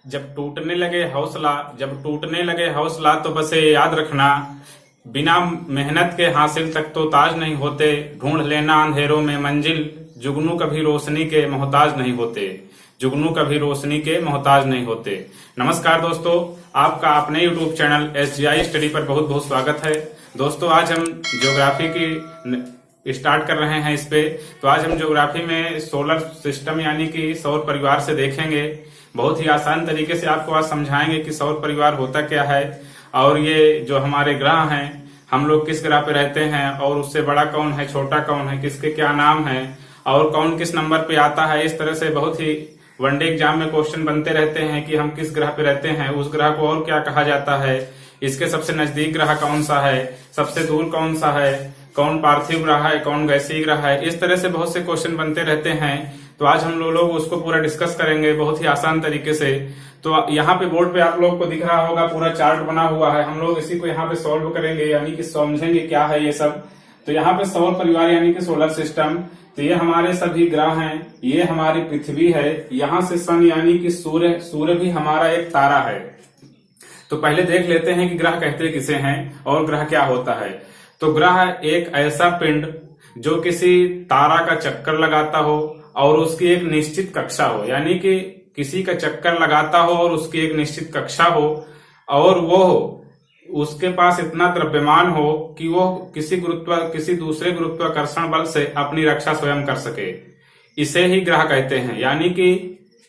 जब टूटने लगे हौसला तो बस ये याद रखना, बिना मेहनत के हासिल तक तो ताज नहीं होते। ढूंढ लेना अंधेरों में मंजिल, जुगनू कभी रोशनी के मोहताज नहीं होते। जुगनू कभी रोशनी के मोहताज नहीं होते। नमस्कार दोस्तों, आपका अपने YouTube चैनल SGI स्टडी पर बहुत बहुत स्वागत है। दोस्तों, आज हम ज्योग्राफी की स्टार्ट कर रहे हैं इस पे। तो आज हम ज्योग्राफी में सोलर सिस्टम यानी कि सौर परिवार से देखेंगे। बहुत ही आसान तरीके से आपको आज समझाएंगे कि सौर परिवार होता क्या है और ये जो हमारे ग्रह हैं, हम लोग किस ग्रह पे रहते हैं और उससे बड़ा कौन है, छोटा कौन है, किसके क्या नाम है और कौन किस नंबर पे आता है। इस तरह से बहुत ही वनडे एग्जाम में क्वेश्चन बनते रहते हैं कि हम किस ग्रह पे रहते हैं, उस ग्रह को और क्या कहा जाता है, इसके सबसे नजदीक ग्रह कौन सा है, सबसे दूर कौन सा है, कौन पार्थिव ग्रह है, कौन गैसीय ग्रह है। इस तरह से बहुत से क्वेश्चन बनते रहते हैं। तो आज हम लोग उसको पूरा डिस्कस करेंगे बहुत ही आसान तरीके से। तो यहाँ पे बोर्ड पे आप लोग को दिख रहा होगा पूरा चार्ट बना हुआ है। हम लोग इसी को यहाँ पे सॉल्व करेंगे यानी कि समझेंगे क्या है ये सब। तो यहाँ पे सौर परिवार यानी कि सोलर सिस्टम, तो ये हमारे सभी ग्रह हैं, ये हमारी पृथ्वी है, यहाँ से सन यानी कि सूर्य भी हमारा एक तारा है। तो पहले देख लेते हैं कि ग्रह कहते किसे हैं और ग्रह क्या होता है। तो ग्रह एक ऐसा पिंड जो किसी तारा का चक्कर लगाता हो और उसकी एक निश्चित कक्षा हो, यानी कि किसी का चक्कर लगाता हो और उसकी एक निश्चित कक्षा हो और वो उसके पास इतना द्रव्यमान हो कि वो किसी दूसरे गुरुत्वाकर्षण बल से अपनी रक्षा स्वयं कर सके, इसे ही ग्रह कहते हैं। यानी कि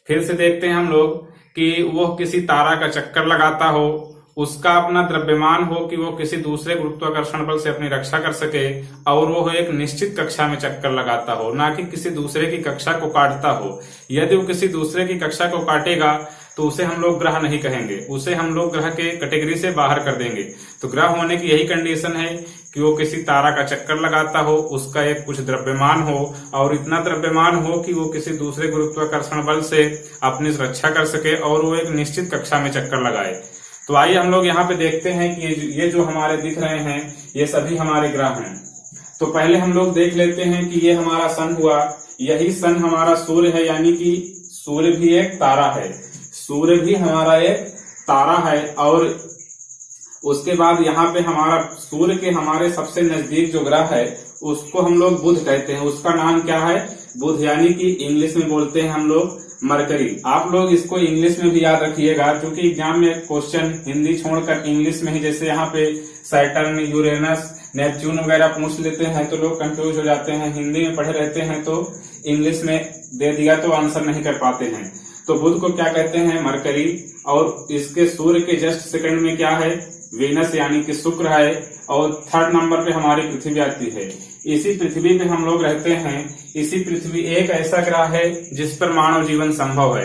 फिर से देखते हैं हम लोग कि वो किसी तारा का चक्कर लगाता हो, उसका अपना द्रव्यमान हो कि वो किसी दूसरे गुरुत्वाकर्षण बल से अपनी रक्षा कर सके और वो एक निश्चित कक्षा में चक्कर लगाता हो, ना कि किसी दूसरे की कक्षा को काटता हो। यदि वो किसी दूसरे की कक्षा को काटेगा तो उसे हम लोग ग्रह नहीं कहेंगे, उसे हम लोग ग्रह के कैटेगरी से बाहर कर देंगे। तो ग्रह होने की यही कंडीशन है कि वो किसी तारा का चक्कर लगाता हो, उसका एक कुछ द्रव्यमान हो और इतना द्रव्यमान हो कि वो किसी दूसरे गुरुत्वाकर्षण बल से अपनी रक्षा कर सके और वो एक निश्चित कक्षा में चक्कर लगाए। तो आइए हम लोग यहाँ पे देखते हैं कि ये जो हमारे दिख रहे हैं ये सभी हमारे ग्रह हैं। तो पहले हम लोग देख लेते हैं कि ये हमारा सन हुआ, यही सन हमारा सूर्य है, यानी कि सूर्य भी एक तारा है, सूर्य भी हमारा एक तारा है। और उसके बाद यहाँ पे हमारा सूर्य के हमारे सबसे नजदीक जो ग्रह है उसको हम लोग बुध कहते हैं। उसका नाम क्या है? बुध, यानी कि इंग्लिश में बोलते हैं हम लोग मरकरी। आप लोग इसको इंग्लिश में भी याद रखिएगा, क्योंकि एग्जाम में क्वेश्चन हिंदी छोड़कर इंग्लिश में ही, जैसे यहाँ पे सैटर्न, यूरेनस, नेपच्यून वगैरह पूछ लेते हैं तो लोग कंफ्यूज हो जाते हैं। हिंदी में पढ़े रहते हैं तो इंग्लिश में दे दिया तो आंसर नहीं कर पाते हैं। तो बुध को क्या कहते हैं? मरकरी। और इसके सूर्य के जस्ट सेकंड में क्या है? वीनस यानी कि शुक्र है। और थर्ड नंबर पे हमारी पृथ्वी आती है। इसी पृथ्वी पे हम लोग रहते हैं। इसी पृथ्वी एक ऐसा ग्रह है जिस पर मानव जीवन संभव है।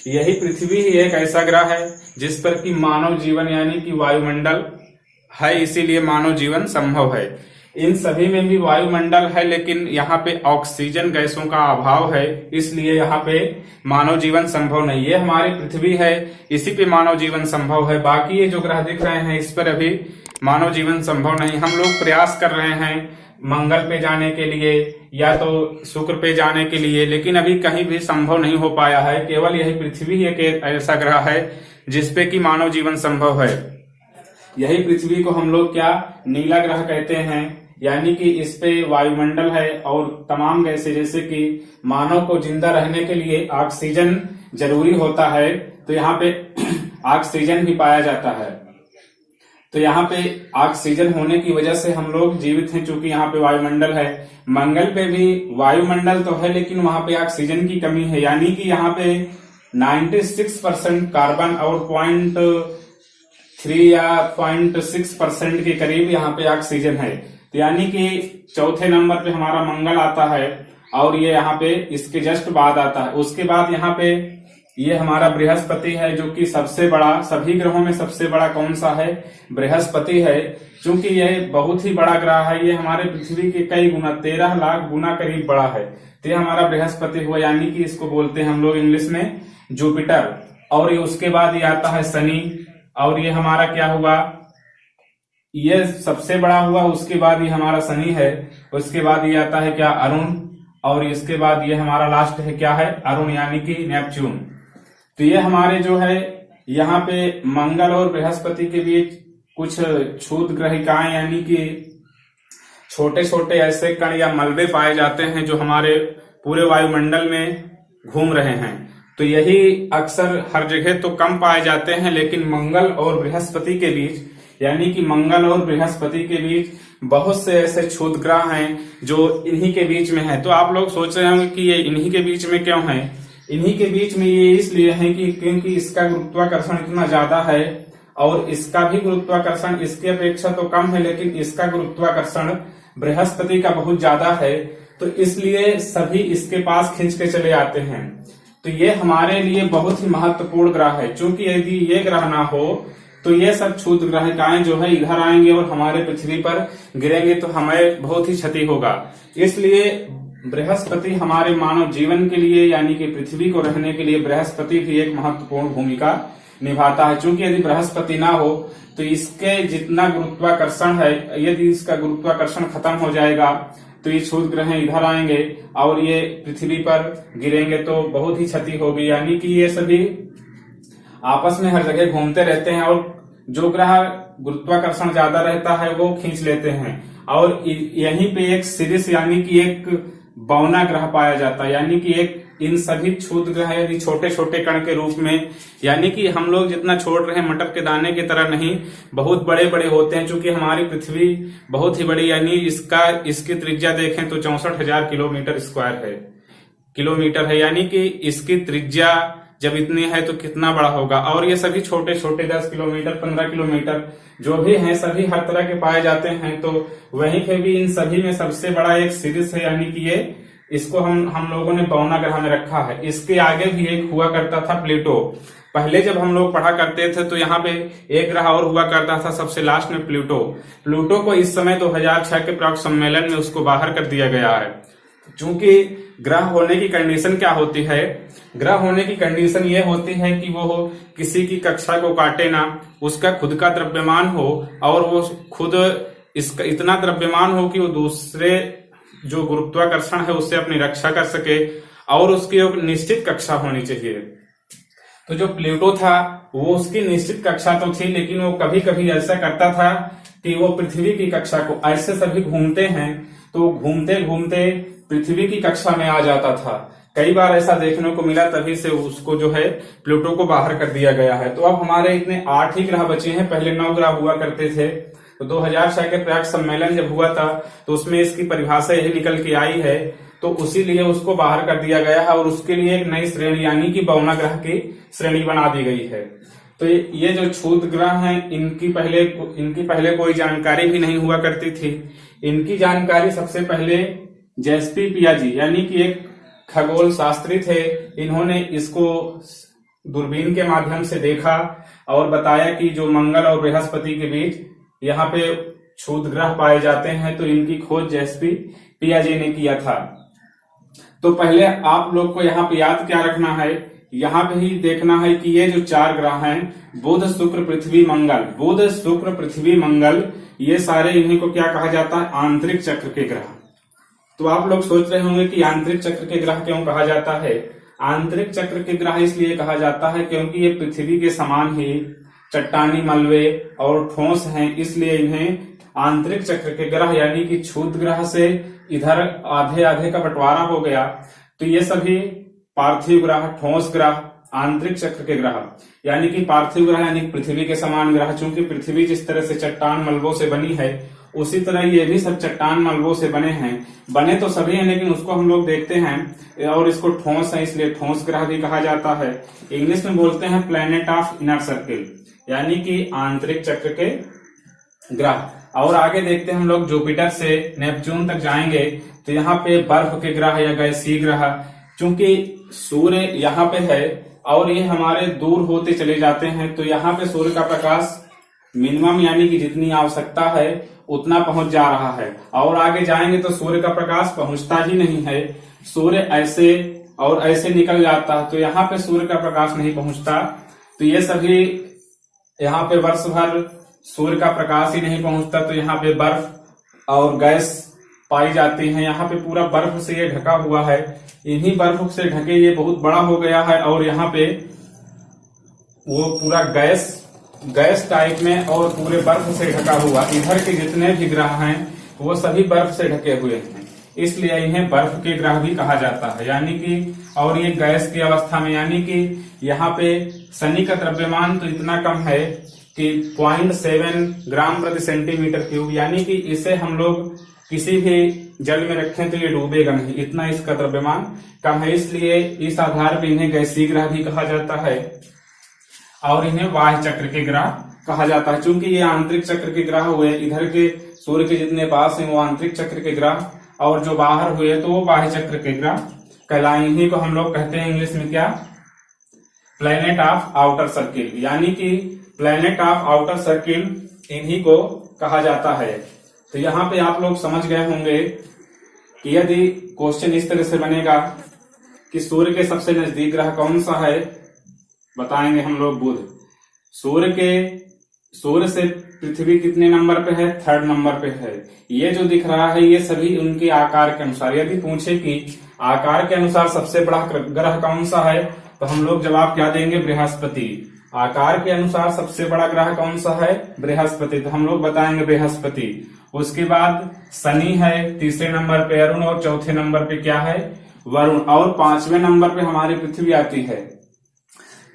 यही पृथ्वी ही एक ऐसा ग्रह है जिस पर कि मानव जीवन यानी कि वायुमंडल है, इसीलिए मानव जीवन संभव है। इन सभी में भी वायुमंडल है, लेकिन यहाँ पे ऑक्सीजन गैसों का अभाव है, इसलिए यहाँ पे मानव जीवन संभव नहीं। ये हमारी पृथ्वी है, इसी पे मानव जीवन संभव है। बाकी ये जो ग्रह दिख रहे हैं इस पर अभी मानव जीवन संभव नहीं। हम लोग प्रयास कर रहे हैं मंगल पे जाने के लिए या तो शुक्र पे जाने के लिए, लेकिन अभी कहीं भी संभव नहीं हो पाया है। केवल यही पृथ्वी ही एक ऐसा ग्रह है जिसपे कि मानव जीवन संभव है। यही पृथ्वी को हम लोग क्या नीला ग्रह कहते हैं, यानी कि इस पे वायुमंडल है और तमाम गैसें, जैसे कि मानव को जिंदा रहने के लिए ऑक्सीजन जरूरी होता है, तो यहाँ पे ऑक्सीजन भी पाया जाता है। तो यहाँ पे ऑक्सीजन होने की वजह से हम लोग जीवित हैं, चूंकि यहाँ पे वायुमंडल है। मंगल पे भी वायुमंडल तो है, लेकिन वहां पे ऑक्सीजन की कमी है, यानी कि यहाँ पे 96% कार्बन और 0.3 या 0.6% के करीब यहाँ पे ऑक्सीजन है। तो यानी कि चौथे नंबर पे हमारा मंगल आता है और ये यहाँ पे इसके जस्ट बाद आता है। उसके बाद यहाँ पे ये हमारा बृहस्पति है, जो कि सबसे बड़ा, सभी ग्रहों में सबसे बड़ा कौन सा है? बृहस्पति है। क्योंकि यह बहुत ही बड़ा ग्रह है, ये हमारे पृथ्वी के कई गुना, 13 लाख गुना करीब बड़ा है। तो ये हमारा बृहस्पति हुआ, यानी कि इसको बोलते हैं हम लोग इंग्लिश में जुपिटर। और ये उसके बाद ये आता है शनि, और ये हमारा क्या हुआ? ये सबसे बड़ा हुआ। उसके बाद ये हमारा शनि है। उसके बाद ये आता है क्या? अरुण। और इसके बाद ये हमारा लास्ट है क्या है? अरुण, यानी कि नेपच्यून। तो ये हमारे जो है यहाँ पे मंगल और बृहस्पति के बीच कुछ क्षुद्र ग्रहिकाएं यानी कि छोटे छोटे ऐसे कण या मलबे पाए जाते हैं जो हमारे पूरे वायुमंडल में घूम रहे हैं। तो यही अक्सर हर जगह तो कम पाए जाते हैं, लेकिन मंगल और बृहस्पति के बीच यानी कि मंगल और बृहस्पति के बीच बहुत से ऐसे क्षुद्र ग्रह हैं जो इन्हीं के बीच में है। तो आप लोग सोच रहे होंगे कि ये इन्हीं के बीच में क्यों है। इन्हीं के बीच में ये इसलिए है कि क्योंकि इसका गुरुत्वाकर्षण इतना ज्यादा है और इसका भी गुरुत्वाकर्षण इसकी अपेक्षा तो कम है, लेकिन इसका गुरुत्वाकर्षण बृहस्पति का बहुत ज्यादा है, तो इसलिए सभी इसके पास खींच के चले आते हैं। तो ये हमारे लिए बहुत ही महत्वपूर्ण ग्रह है, क्योंकि यदि ये ग्रह ना हो तो ये सब क्षुद्र ग्रहिकाएं जो है इधर आएंगे और हमारे पृथ्वी पर गिरेंगे तो हमें बहुत ही क्षति होगा। इसलिए बृहस्पति हमारे मानव जीवन के लिए यानी कि पृथ्वी को रहने के लिए बृहस्पति भी एक महत्वपूर्ण भूमिका निभाता है। क्योंकि यदि बृहस्पति ना हो तो इसके जितना गुरुत्वाकर्षण है, यदि इसका गुरुत्वाकर्षण खत्म हो जाएगा तो ये क्षुद्र ग्रह इधर आएंगे और ये पृथ्वी पर गिरेंगे तो बहुत ही क्षति होगी। यानी कि ये सभी आपस में हर जगह घूमते रहते हैं और जो ग्रह गुरुत्वाकर्षण ज्यादा रहता है वो खींच लेते हैं। और यहीं पे एक सिरिस यानी कि एक बौना ग्रह पाया जाता है, यानी कि एक इन सभी क्षुद्र ग्रह यदि छोटे छोटे कण के रूप में, यानी कि हम लोग जितना छोड़ रहे हैं मटर के दाने की तरह नहीं, बहुत बड़े बड़े होते हैं। चूंकि हमारी पृथ्वी बहुत ही बड़ी यानी इसकी त्रिज्या देखें तो 64,000 किलोमीटर स्क्वायर है, किलोमीटर है, यानी कि इसकी त्रिज्या जब इतनी है तो कितना बड़ा होगा। और ये सभी छोटे छोटे 10 किलोमीटर 15 किलोमीटर जो भी हैं सभी हर तरह के पाए जाते हैं। तो वहीं पे भी इन सभी में सबसे बड़ा एक सिरिस है, यानी कि ये इसको हम लोगों ने बौना ग्रह में रखा है। इसके आगे भी एक हुआ करता था प्लूटो। पहले जब हम लोग पढ़ा करते थे तो यहाँ पे एक ग्रह और हुआ करता था सबसे लास्ट में प्लूटो। प्लूटो को इस समय 2006 के प्राक सम्मेलन में उसको बाहर कर दिया गया है। चूंकि ग्रह होने की कंडीशन क्या होती है, ग्रह होने की कंडीशन ये होती है कि वो किसी की कक्षा को काटे ना, उसका खुद का द्रव्यमान हो और वो खुद इसका इतना द्रव्यमान हो कि वो दूसरे जो गुरुत्वाकर्षण है उससे अपनी रक्षा कर सके और उसकी एक निश्चित कक्षा होनी चाहिए। तो जो प्लूटो था वो उसकी निश्चित कक्षा तो थी, लेकिन वो कभी कभी ऐसा करता था कि वो पृथ्वी की कक्षा को, ऐसे सभी घूमते हैं तो घूमते घूमते पृथ्वी की कक्षा में आ जाता था। कई बार ऐसा देखने को मिला, तभी से उसको जो है प्लूटो को बाहर कर दिया गया है। तो अब हमारे इतने 8 ही ग्रह बचे हैं, पहले 9 ग्रह हुआ करते थे। तो 2006 के प्राक सम्मेलन जब हुआ था तो उसमें इसकी परिभाषा यही निकल के आई है, तो उसी लिए उसको बाहर कर दिया गया है और उसके लिए एक नई श्रेणी यानी कि बौना ग्रह की श्रेणी बना दी गई है। तो ये जो क्षुद्र ग्रह हैं इनकी पहले कोई जानकारी भी नहीं हुआ करती थी। इनकी जानकारी सबसे पहले जेएसपी पियाजी यानी कि एक खगोल शास्त्री थे, इन्होंने इसको दूरबीन के माध्यम से देखा और बताया कि जो मंगल और बृहस्पति के बीच यहाँ पे क्षुद्र ग्रह पाए जाते हैं। तो इनकी खोज जेएसपी पियाजी ने किया था। तो पहले आप लोग को यहाँ पे याद क्या रखना है, यहाँ पे ही देखना है कि ये जो 4 ग्रह हैं बुध शुक्र पृथ्वी मंगल, बुध शुक्र पृथ्वी मंगल, ये सारे इन्हीं को क्या कहा जाता है, आंतरिक चक्र के ग्रह। तो आप लोग सोच रहे होंगे कि आंतरिक चक्र के ग्रह क्यों कहा जाता है। आंतरिक चक्र के ग्रह इसलिए कहा जाता है क्योंकि ये पृथ्वी के समान ही चट्टानी मलबे और ठोस हैं, इसलिए इन्हें आंतरिक चक्र के ग्रह यानी कि क्षुद्र ग्रह से इधर आधे आधे का बंटवारा हो गया। तो ये सभी पार्थिव ग्रह, ठोस ग्रह, आंतरिक चक्र के ग्रह यानी कि पार्थिव ग्रह यानी पृथ्वी के समान ग्रह। चूंकि पृथ्वी जिस तरह से चट्टान मलबों से बनी है उसी तरह ये भी सब चट्टान मलबों से बने हैं। बने तो सभी हैं लेकिन उसको हम लोग देखते हैं और इसको ठोस है इसलिए ठोस ग्रह भी कहा जाता है। इंग्लिश में बोलते हैं प्लेनेट ऑफ इनर सर्किल यानी कि आंतरिक चक्र के ग्रह। और आगे देखते हैं हम लोग जुपिटर से नेपच्यून तक जाएंगे तो यहाँ पे बर्फ के ग्रह या गैसीय ग्रह, चूंकि सूर्य यहाँ पे है और ये हमारे दूर होते चले जाते हैं तो यहाँ पे सूर्य का प्रकाश मिनिमम यानी कि जितनी आवश्यकता है उतना पहुंच जा रहा है। और आगे जाएंगे तो सूर्य का प्रकाश पहुंचता ही नहीं है, सूर्य ऐसे और ऐसे निकल जाता है तो यहाँ पे सूर्य का प्रकाश नहीं पहुंचता। तो ये सभी यहाँ पे वर्ष भर सूर्य का प्रकाश ही नहीं पहुंचता तो यहाँ पे बर्फ और गैस पाई जाती है। यहाँ पे पूरा बर्फ से ये ढका हुआ है, इन्हीं बर्फ से ढके ये बहुत बड़ा हो गया है और यहाँ पे वो पूरा गैस टाइप में और पूरे बर्फ से ढका हुआ, इधर के जितने भी ग्रह हैं वो सभी बर्फ से ढके हुए हैं, इसलिए इन्हें बर्फ के ग्रह भी कहा जाता है। यानी कि और ये गैस की अवस्था में, यानी कि यहाँ पे शनि का द्रव्यमान तो इतना कम है कि 0.7 ग्राम प्रति सेंटीमीटर क्यूब, यानी कि इसे हम लोग किसी भी जल में रखें तो ये डूबेगा नहीं, इतना इसका द्रव्यमान कम है, इसलिए इस आधार पर इन्हें गैसीय ग्रह भी कहा जाता है और इन्हें बाह्य चक्र के ग्रह कहा जाता है। चूंकि ये आंतरिक चक्र के ग्रह हुए, इधर के सूर्य के जितने पास हैं वो आंतरिक चक्र के ग्रह और जो बाहर हुए तो वो बाह्य चक्र के ग्रह कहलाए। इन्हीं को हम लोग कहते हैं इंग्लिश में क्या, प्लैनेट ऑफ आउटर सर्किल, यानी कि प्लैनेट ऑफ आउटर सर्किल इन्हीं को कहा जाता है। तो यहाँ पे आप लोग समझ गए होंगे कि यदि क्वेश्चन इस तरह से बनेगा कि सूर्य के सबसे नजदीक ग्रह कौन सा है, बताएंगे हम लोग बुध। सूर्य से पृथ्वी कितने नंबर पे है, 3rd नंबर पे है। ये जो दिख रहा है ये सभी उनके आकार के अनुसार, यदि पूछे कि आकार के अनुसार सबसे बड़ा ग्रह कौन सा है तो हम लोग जवाब क्या देंगे, बृहस्पति। आकार के अनुसार सबसे बड़ा ग्रह कौन सा है, बृहस्पति, तो हम लोग बताएंगे बृहस्पति। उसके बाद शनि है 3रे नंबर पे, अरुण, और 4थे नंबर पे क्या है, वरुण, और 5वें नंबर पे हमारी पृथ्वी आती है।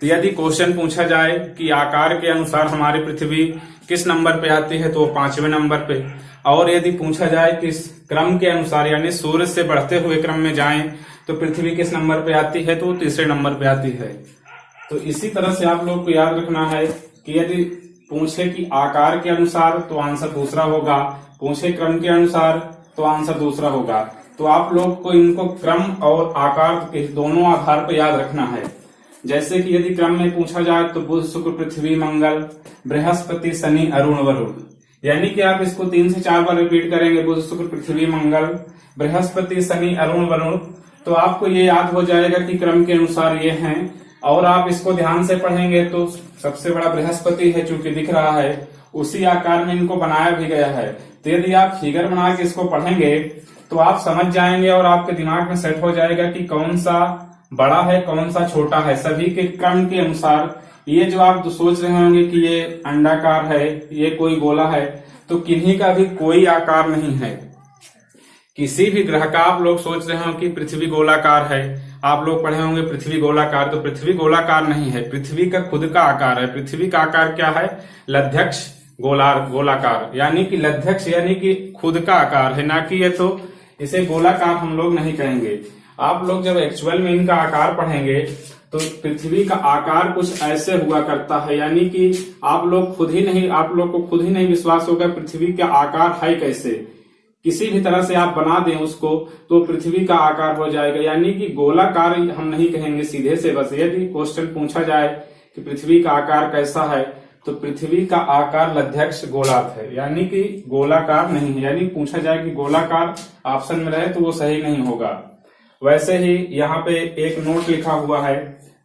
तो यदि क्वेश्चन पूछा जाए कि आकार के अनुसार हमारी पृथ्वी किस नंबर पे आती है तो 5वें नंबर पे, और यदि पूछा जाए किस क्रम के अनुसार यानी सूर्य से बढ़ते हुए क्रम में जाएं तो पृथ्वी किस नंबर पे आती है तो 3रे नंबर पे आती है। तो इसी तरह से आप लोग को याद रखना है कि यदि पूछे कि आकार के अनुसार तो आंसर दूसरा होगा, पूछे क्रम के अनुसार तो आंसर दूसरा होगा। तो आप लोग को इनको क्रम और आकार के दोनों आधार पर याद रखना है। जैसे कि यदि क्रम में पूछा जाए तो बुध, शुक्र, पृथ्वी, मंगल, बृहस्पति, शनि, अरुण, वरुण, यानी कि आप इसको 3 से 4 बार रिपीट करेंगे, बुध, शुक्र, पृथ्वी, मंगल, बृहस्पति, शनि, अरुण, वरुण, तो आपको ये याद हो जाएगा कि क्रम के अनुसार ये हैं। और आप इसको ध्यान से पढ़ेंगे तो सबसे बड़ा बृहस्पति है, चूंकि दिख रहा है, उसी आकार में इनको बनाया भी गया है। तो यदि आप फिगर बना के इसको पढ़ेंगे तो आप समझ जाएंगे और आपके दिमाग में सेट हो जाएगा कि कौन सा बड़ा है कौन सा छोटा है, सभी के क्रम के अनुसार। ये जो आप सोच रहे होंगे कि ये अंडाकार है, ये कोई गोला है, तो किन्हीं का भी कोई आकार नहीं है। किसी भी ग्रह का आप लोग सोच रहे हो कि पृथ्वी गोलाकार है, आप लोग पढ़े होंगे पृथ्वी गोलाकार, तो पृथ्वी गोलाकार नहीं है, पृथ्वी का खुद का आकार है। पृथ्वी का आकार क्या है, लध्यक्ष गोलाकार, यानी कि लध्यक्ष यानी कि खुद का आकार है, ना कि ये तो इसे गोलाकार हम लोग नहीं कहेंगे। आप लोग जब एक्चुअल में इनका आकार पढ़ेंगे तो पृथ्वी का आकार कुछ ऐसे हुआ करता है, यानी कि आप लोग को खुद ही नहीं विश्वास होगा पृथ्वी का आकार है कैसे। किसी भी तरह से आप बना दें उसको तो पृथ्वी का आकार हो जाएगा, यानी कि गोलाकार हम नहीं कहेंगे सीधे से। बस यदि क्वेश्चन पूछा जाए कि पृथ्वी का आकार कैसा है तो पृथ्वी का आकार लध्यक्ष गोलार्ध है, यानी कि गोलाकार नहीं है। यानी पूछा जाए कि गोलाकार ऑप्शन में रहे तो वो सही नहीं होगा। वैसे ही यहाँ पे एक नोट लिखा हुआ है,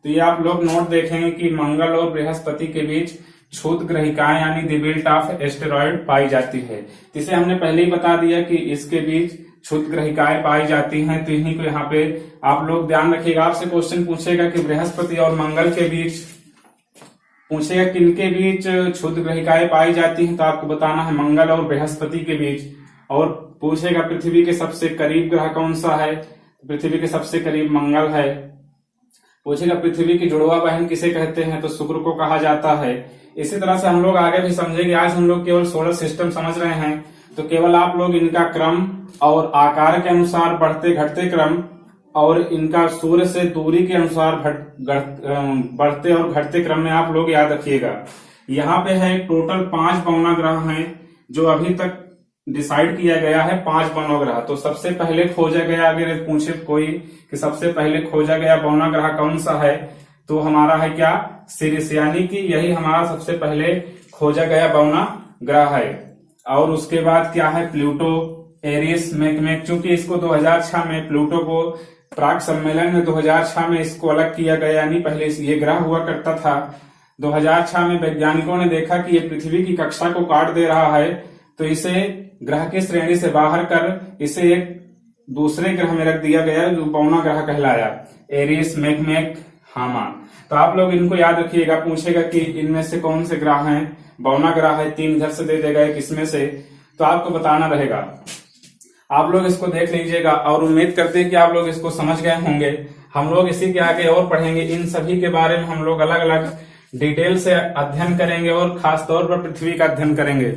तो ये आप लोग नोट देखेंगे कि मंगल और बृहस्पति के बीच क्षुद्र ग्रहिकाएं यानी द बेल्ट ऑफ एस्टेरॉयड पाई जाती है। जिसे हमने पहले ही बता दिया कि इसके बीच क्षुद्र ग्रहिकाएं पाई जाती हैं, तो इन्हीं को यहाँ पे आप लोग ध्यान रखिएगा। आपसे क्वेश्चन पूछेगा कि बृहस्पति और मंगल के बीच, पूछेगा किनके बीच क्षुद्र ग्रहिकाएं पाई जाती हैं, तो आपको बताना है मंगल और बृहस्पति के बीच। और पूछेगा पृथ्वी के सबसे करीब ग्रह कौन सा है, पृथ्वी के सबसे करीब मंगल है। पूछेगा पृथ्वी की जुड़वा बहन किसे कहते हैं, तो शुक्र को कहा जाता है। इसी तरह से हम लोग आगे भी समझेंगे। आज हम लोग केवल सोलर सिस्टम समझ रहे हैं, तो केवल आप लोग इनका क्रम और आकार के अनुसार बढ़ते घटते क्रम और इनका सूर्य से दूरी के अनुसार बढ़ते और घटते क्रम में आप लोग याद रखिएगा। यहाँ पे है टोटल 5 बौना ग्रह हैं जो अभी तक डिसाइड किया गया है, 5 बौना ग्रह। तो सबसे पहले खोजा गया, अगर पूछे कोई कि सबसे पहले खोजा गया बौना ग्रह कौन सा है, तो हमारा है क्या, सिरिस, यानी कि यही हमारा सबसे पहले खोजा गया बौना ग्रह है। और उसके बाद क्या है, प्लूटो, एरिस, मैकमेक। चूंकि इसको 2006 में प्लूटो को प्राग सम्मेलन में 2006 में इसको अलग किया गया, यानी पहले ये ग्रह हुआ करता था। 2006 में वैज्ञानिकों ने देखा कि ये पृथ्वी की कक्षा को काट दे रहा है, तो इसे ग्रह की श्रेणी से बाहर कर इसे एक दूसरे ग्रह में रख दिया गया जो बौना ग्रह कहलाया, एरिस, मैकमेक, हामा। तो आप लोग इनको याद रखिएगा। पूछेगा कि इनमें से कौन से ग्रह हैं, बौना ग्रह है, 3 इधर से दे देगा, एक इसमें से, तो आपको बताना रहेगा। आप लोग इसको देख लीजिएगा और उम्मीद करते हैं कि आप लोग इसको समझ गए होंगे। हम लोग इसी के आगे और पढ़ेंगे, इन सभी के बारे में हम लोग अलग अलग डिटेल से अध्ययन करेंगे और खास तौर पर पृथ्वी का अध्ययन करेंगे।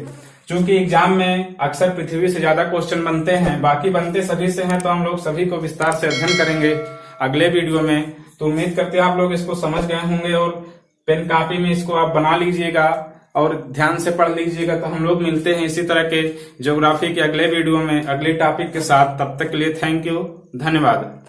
क्योंकि एग्जाम में अक्सर पृथ्वी से ज्यादा क्वेश्चन बनते हैं, बाकी बनते सभी से हैं, तो हम लोग सभी को विस्तार से अध्ययन करेंगे अगले वीडियो में। तो उम्मीद करते हैं आप लोग इसको समझ गए होंगे और पेन कॉपी में इसको आप बना लीजिएगा और ध्यान से पढ़ लीजिएगा। तो हम लोग मिलते हैं इसी तरह के ज्योग्राफी के अगले वीडियो में अगले टॉपिक के साथ। तब तक के लिए थैंक यू, धन्यवाद।